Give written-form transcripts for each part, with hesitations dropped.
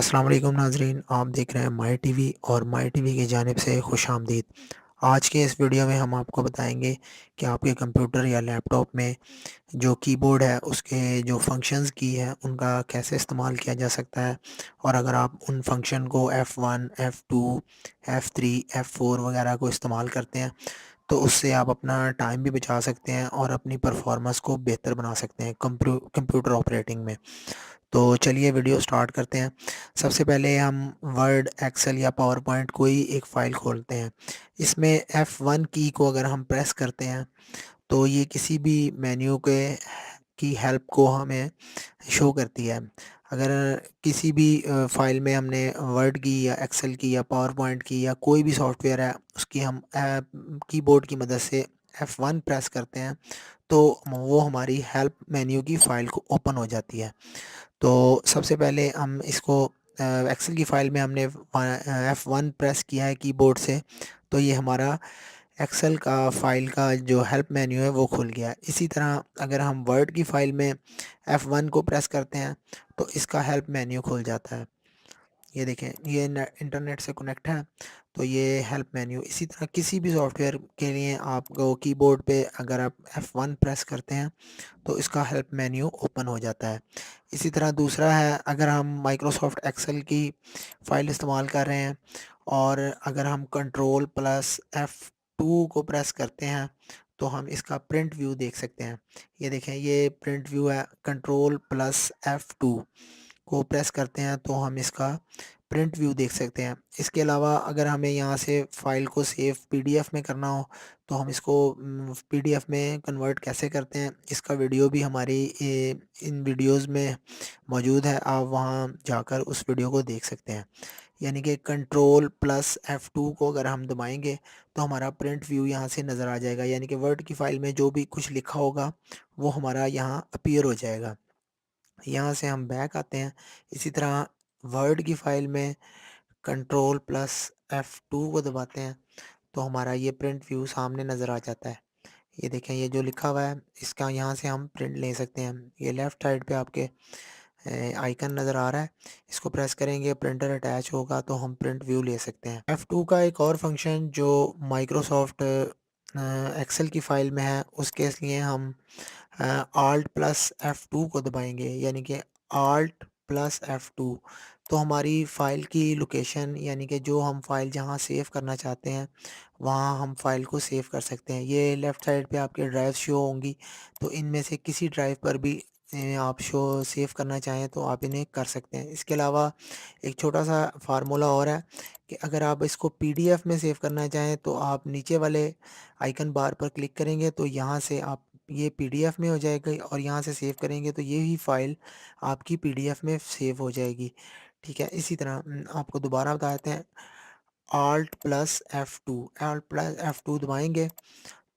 अस्सलाम वालेकुम नाज़रीन, आप देख रहे हैं माई टीवी और माई टीवी की जानिब से खुशामदीद। आज के इस वीडियो में हम आपको बताएंगे कि आपके कंप्यूटर या लैपटॉप में जो कीबोर्ड है उसके जो फंक्शंस की है उनका कैसे इस्तेमाल किया जा सकता है। और अगर आप उन फंक्शन को F1, F2, F3, F4 वगैरह को इस्तेमाल करते हैं तो उससे आप अपना टाइम भी बचा सकते हैं और अपनी परफॉर्मेंस को बेहतर बना सकते हैं कंप्यूटर ऑपरेटिंग में। तो चलिए वीडियो स्टार्ट करते हैं। सबसे पहले हम वर्ड, एक्सेल या पावर पॉइंट कोई एक फ़ाइल खोलते हैं। इसमें F1 की को अगर हम प्रेस करते हैं तो ये किसी भी मेन्यू के की हेल्प को हमें शो करती है। अगर किसी भी फ़ाइल में हमने वर्ड की या एक्सेल की या पावर पॉइंट की या कोई भी सॉफ्टवेयर है उसकी हम कीबोर्ड की मदद से F1 प्रेस करते हैं तो वो हमारी हेल्प मेन्यू की फ़ाइल को ओपन हो जाती है। तो सबसे पहले हम इसको एक्सेल की फ़ाइल में हमने F1 प्रेस किया है कीबोर्ड से तो ये हमारा एक्सेल का फ़ाइल का जो हेल्प मेन्यू है वो खुल गया। इसी तरह अगर हम वर्ड की फ़ाइल में F1 को प्रेस करते हैं तो इसका हेल्प मेन्यू खुल जाता है। ये देखें, ये इंटरनेट से कनेक्ट है तो ये हेल्प मेन्यू। इसी तरह किसी भी सॉफ्टवेयर के लिए आपको कीबोर्ड पे अगर आप F1 प्रेस करते हैं तो इसका हेल्प मेन्यू ओपन हो जाता है। इसी तरह दूसरा है, अगर हम माइक्रोसॉफ्ट एक्सेल की फ़ाइल इस्तेमाल कर रहे हैं और अगर हम कंट्रोल प्लस F2 को प्रेस करते हैं तो हम इसका प्रिंट व्यू देख सकते हैं। ये देखें, ये प्रिंट व्यू है। कंट्रोल प्लस F2 को प्रेस करते हैं तो हम इसका प्रिंट व्यू देख सकते हैं। इसके अलावा अगर हमें यहाँ से फ़ाइल को सेव पीडीएफ में करना हो तो हम इसको पीडीएफ में कन्वर्ट कैसे करते हैं इसका वीडियो भी हमारी इन वीडियोस में मौजूद है। आप वहाँ जाकर उस वीडियो को देख सकते हैं। यानी कि कंट्रोल प्लस F2 को अगर हम दबाएंगे तो हमारा प्रिंट व्यू यहाँ से नज़र आ जाएगा। यानी कि वर्ड की फ़ाइल में जो भी कुछ लिखा होगा वो हमारा यहाँ अपीयर हो जाएगा। यहाँ से हम बैक आते हैं। इसी तरह वर्ड की फ़ाइल में कंट्रोल प्लस F2 को दबाते हैं तो हमारा ये प्रिंट व्यू सामने नज़र आ जाता है। ये देखें, ये जो लिखा हुआ है इसका यहाँ से हम प्रिंट ले सकते हैं। ये लेफ़्ट साइड पे आपके आइकन नज़र आ रहा है, इसको प्रेस करेंगे, प्रिंटर अटैच होगा तो हम प्रिंट व्यू ले सकते हैं। F2 का एक और फंक्शन जो माइक्रोसॉफ्ट एक्सेल की फ़ाइल में है उसके लिए हम आल्ट प्लस F2 को दबाएंगे। यानी कि आल्ट प्लस F2 तो हमारी फ़ाइल की लोकेशन, यानी कि जो हम फ़ाइल जहाँ सेव करना चाहते हैं वहाँ हम फ़ाइल को सेव कर सकते हैं। ये लेफ़्ट साइड पे आपके ड्राइव शो होंगी तो इनमें से किसी ड्राइव पर भी आप सेव करना चाहें तो आप इन्हें कर सकते हैं। इसके अलावा एक छोटा सा फार्मूला और है कि अगर आप इसको पीडीएफ में सेव करना चाहें तो आप नीचे वाले आइकन बार पर क्लिक करेंगे तो यहाँ से आप ये पीडीएफ में हो जाएगा और यहाँ से सेव करेंगे तो ये ही फ़ाइल आपकी पीडीएफ में सेव हो जाएगी। ठीक है, इसी तरह आपको दोबारा बता देते हैं। आल्ट प्लस F2 दबाएंगे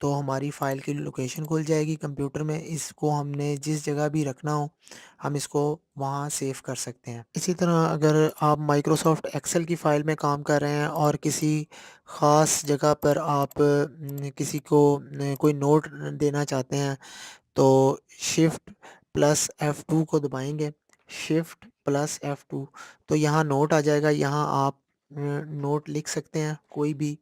तो हमारी फ़ाइल की लोकेशन खुल जाएगी कंप्यूटर में। इसको हमने जिस जगह भी रखना हो हम इसको वहाँ सेव कर सकते हैं। इसी तरह अगर आप माइक्रोसॉफ्ट एक्सेल की फ़ाइल में काम कर रहे हैं और किसी ख़ास जगह पर आप किसी को कोई नोट देना चाहते हैं तो शिफ्ट प्लस F2 को दबाएंगे। शिफ्ट प्लस F2 तो यहाँ नोट आ जाएगा। यहाँ आप नोट लिख सकते हैं कोई भी।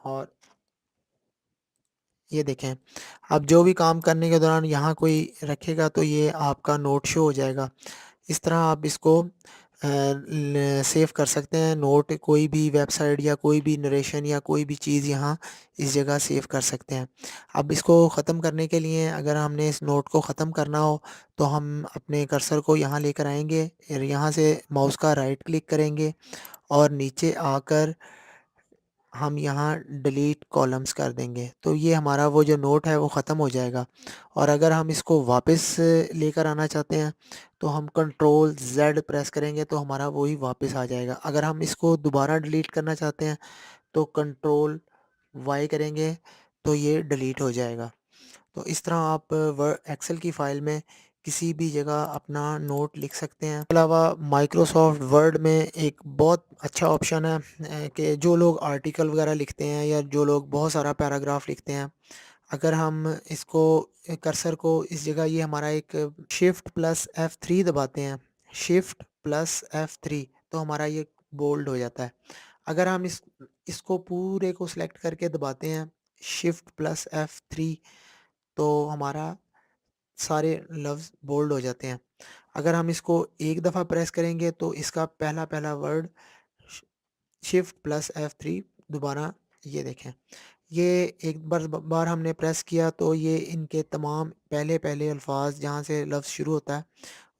और ये देखें, आप जो भी काम करने के दौरान यहाँ कोई रखेगा तो ये आपका नोट शो हो जाएगा। इस तरह आप इसको सेव कर सकते हैं। नोट, कोई भी वेबसाइट या कोई भी नरेशन या कोई भी चीज़ यहाँ इस जगह सेव कर सकते हैं। अब इसको ख़त्म करने के लिए अगर हमने इस नोट को ख़त्म करना हो तो हम अपने कर्सर को यहाँ लेकर आएंगे और यहाँ से माउस का राइट क्लिक करेंगे और नीचे आकर हम यहाँ डिलीट कॉलम्स कर देंगे तो ये हमारा वो जो नोट है वो ख़त्म हो जाएगा। और अगर हम इसको वापस लेकर आना चाहते हैं तो हम कंट्रोल Z प्रेस करेंगे तो हमारा वही वापस आ जाएगा। अगर हम इसको दोबारा डिलीट करना चाहते हैं तो कंट्रोल Y करेंगे तो ये डिलीट हो जाएगा। तो इस तरह आप एक्सेल की फ़ाइल में किसी भी जगह अपना नोट लिख सकते हैं। इसके अलावा माइक्रोसॉफ्ट वर्ड में एक बहुत अच्छा ऑप्शन है कि जो लोग आर्टिकल वगैरह लिखते हैं या जो लोग बहुत सारा पैराग्राफ लिखते हैं, अगर हम इसको कर्सर को इस जगह ये हमारा एक शिफ्ट प्लस F3 दबाते हैं, शिफ्ट प्लस F3 तो हमारा ये बोल्ड हो जाता है। अगर हम इसको पूरे को सिलेक्ट करके दबाते हैं शिफ्ट प्लस F3 तो हमारा सारे लफ्ज़ बोल्ड हो जाते हैं। अगर हम इसको एक दफ़ा प्रेस करेंगे तो इसका पहला वर्ड शिफ्ट प्लस F3 दोबारा ये देखें, ये एक बार हमने प्रेस किया तो ये इनके तमाम पहले अल्फ़ाज़ जहाँ से लफ्ज़ शुरू होता है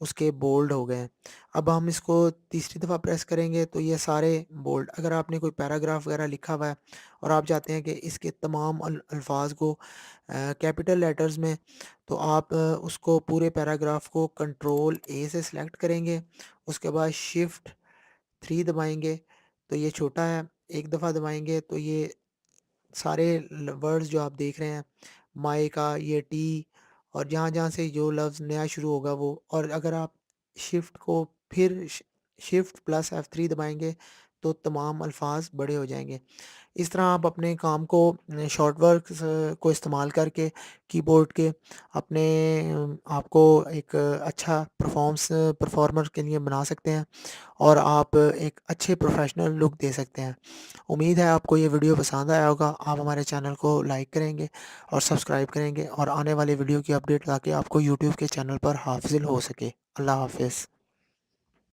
उसके बोल्ड हो गए हैं। अब हम इसको तीसरी दफ़ा प्रेस करेंगे तो ये सारे बोल्ड। अगर आपने कोई पैराग्राफ वगैरह लिखा हुआ है और आप चाहते हैं कि इसके तमाम अल्फ़ाज़ को कैपिटल लेटर्स में, तो आप उसको पूरे पैराग्राफ को कंट्रोल ए से सिलेक्ट करेंगे, उसके बाद शिफ्ट 3 दबाएँगे तो ये छोटा है, एक दफ़ा दबाएँगे तो ये सारे वर्ड्स जो आप देख रहे हैं माई का ये टी और जहाँ-जहाँ से जो लफ्ज़ नया शुरू होगा वो, और अगर आप शिफ्ट को फिर शिफ्ट प्लस F3 दबाएँगे तो तमाम अल्फ़ाज़ बड़े हो जाएँगे। इस तरह आप अपने काम को शॉर्ट वर्क्स को इस्तेमाल करके कीबोर्ड के अपने आपको एक अच्छा परफॉर्मर के लिए बना सकते हैं और आप एक अच्छे प्रोफेशनल लुक दे सकते हैं। उम्मीद है आपको ये वीडियो पसंद आया होगा। आप हमारे चैनल को लाइक करेंगे और सब्सक्राइब करेंगे और आने वाले वीडियो की अपडेट ताकि आपको यूट्यूब के चैनल पर हासिल हो सके। अल्लाह हाफ़िज़।